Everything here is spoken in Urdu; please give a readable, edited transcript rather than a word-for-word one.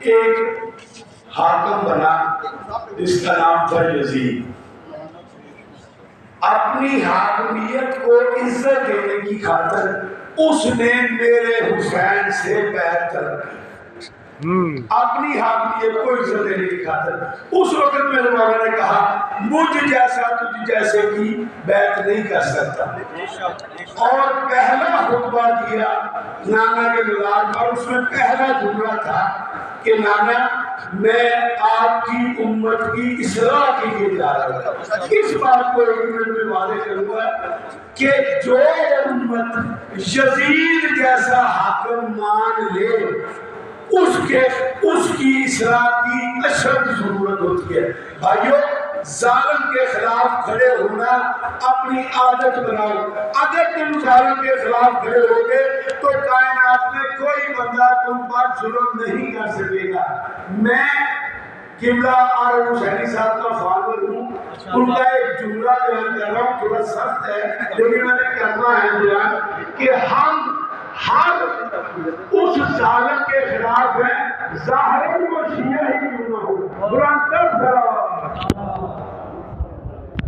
ایک حاکم بنا، اس کا نام تھا یزید۔ اپنی حاکمیت کو عزت دینے کی خاطر اس نے میرے حسین سے بیعت طلب کی۔ اپنی حاکمیت کو عزت دینے کی خاطر اس وقت میرے مولا نے کہا مجھ جیسا تجھ جیسے کی بیعت نہیں کر سکتا، اور پہلا خطبہ دیا نانا کے مزار پر۔ اس میں پہلا جملہ تھا کہ نانا میں آپ کی امت کی اصلاح کے لیے جا رہا ہوں۔ اس بات کو ایک منٹ میں واضح کروں گا کہ جو امت یزید جیسا حاکم مان لے اس کی اصلاح کی اشد ضرورت ہوتی ہے۔ بھائیو، ظالم کے خلاف کھڑے ہونا اپنی عادت بناؤ۔ اگر تم ظالم کے خلاف کھڑے ہوگے تو کائنات میں کوئی بندہ تم پر ظلم نہیں کر سکے گا۔ میں قبلہ عارف حسینی صاحب کا فالوور ہوں، ان کا ایک جملہ بیان کر رہا ہوں، تھوڑا سخت ہے لیکن میں نے کرنا ہے بیان کہ ہم اس ظالم کے خلاف ہیں ظاہر